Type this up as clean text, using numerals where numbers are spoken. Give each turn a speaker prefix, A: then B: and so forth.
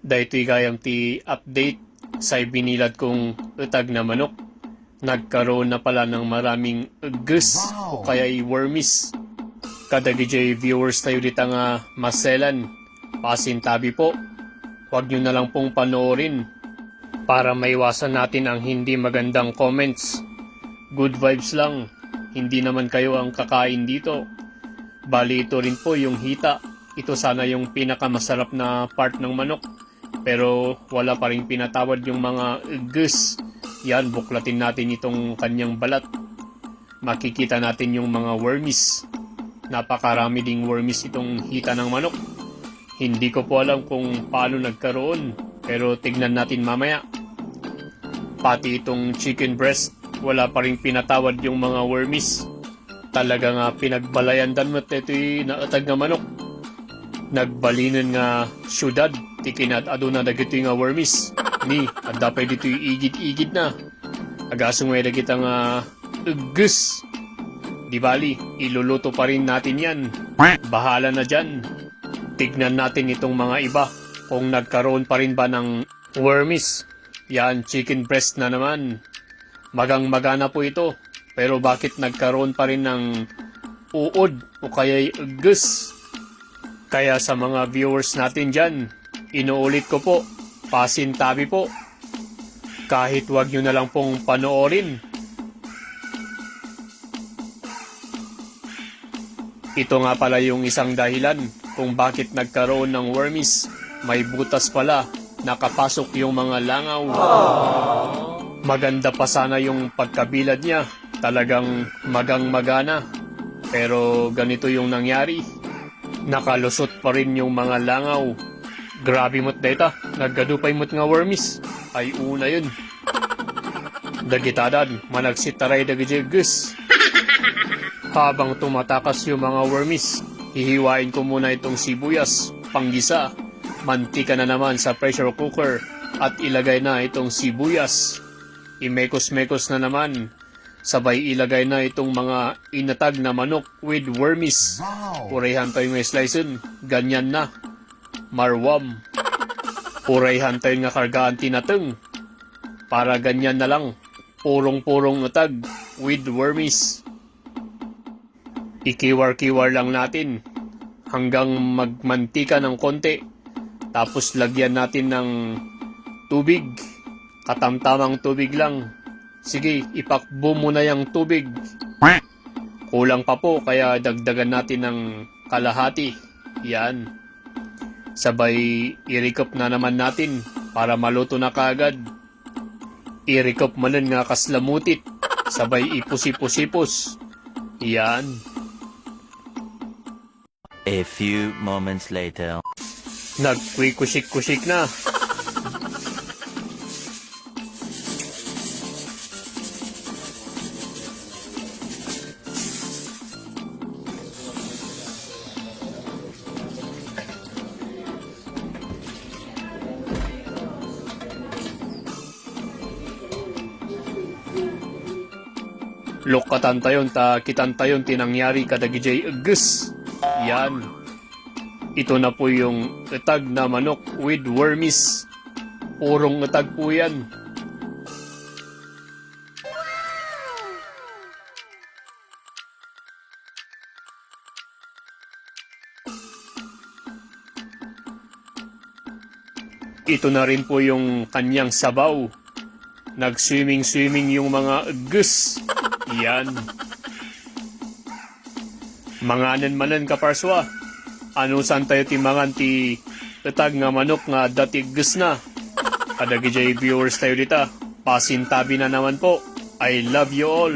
A: Daytoy gayam ti update sa binilad kong utag na manok. Nagkaroon na pala ng maraming gus o kaya wormis. Kadagijay viewers tayo dito nga maselan. Pasintabi po. Huwag nyo na lang pong panoorin para maiwasan natin ang hindi magandang comments. Good vibes lang. Hindi naman kayo ang kakain dito. Bali ito rin po yung hita. Ito sana yung pinakamasarap na part ng manok. Pero wala pa rin pinatawad yung mga gus. Yan, buklatin natin itong kanyang balat. Makikita natin yung mga wormies. Napakarami ding wormies itong hita ng manok. Hindi ko po alam kung paano nagkaroon. Pero tignan natin mamaya. Pati itong chicken breast, wala pa rin pinatawad yung mga wormies. Talaga nga pinagbalayan danmat ito'y naatag na manok. Nagbalinan nga syudad, tikinat aduna dagito nga wormis. Ni, at dapat dito'y igid-igid na. Agasong may dagita nga gus. Di bali, iluluto pa rin natin yan. Bahala na dyan. Tignan natin itong mga iba kung nagkaroon pa rin ba ng wormis. Yan, chicken breast na naman. Magang-magana po ito. Pero bakit nagkaroon pa rin ng uod o kaya'y gus? Kaya sa mga viewers natin dyan, inuulit ko po, pasintabi po. Kahit wag nyo na lang pong panoorin. Ito nga pala yung isang dahilan kung bakit nagkaroon ng wormies. May butas pala, nakapasok yung mga langaw. Maganda pa sana yung pagkabilad niya. Talagang magang-magana. Pero ganito yung nangyari. Nakalusot pa rin yung mga langaw. Grabe mo't data, naggadupay mo't nga wormis. Ay una yun. Dagitadan, managsitaray dagijegus. Habang tumatakas yung mga wormis, hihiwain ko muna itong sibuyas, panggisa. Mantika na naman sa pressure cooker at ilagay na itong sibuyas. Imekos-mekos na naman. Sabay ilagay na itong mga inatag na manok with wormis. Urayhan tayo nga slicein. Ganyan na. Marwam. Urayhan tayo nga kargaan tinateng. Para ganyan na lang. Purong-purong utag with wormis. Ikiwar-kiwar lang natin. Hanggang magmantika ng konti. Tapos lagyan natin ng tubig. Katamtamang tubig lang. Sige, ipakbo mo na yung tubig. Kulang pa po, kaya dagdagan natin ng kalahati. Yan. Sabay, i-recop na naman natin para maluto na kaagad. I-recop manan nga kaslamutit. Sabay, ipusipos-ipos. Yan.
B: A few moments later.
A: Nagkuy-kusik-kusik na. Lokatan tayon ta kitan tayon tinangyari kadagijay gus. Yan. Ito na po yung etag na manok with wormis. Purong etag po yan. Ito na rin po yung kanyang sabaw. Nag-swimming-swimming yung mga gus. Yan. Manganan manan kaparswa. Ano san tayo timangan ti etag nga manok nga dati gus na. Kadagijay viewers tayo dita. Pasintabi na naman po. I love you all.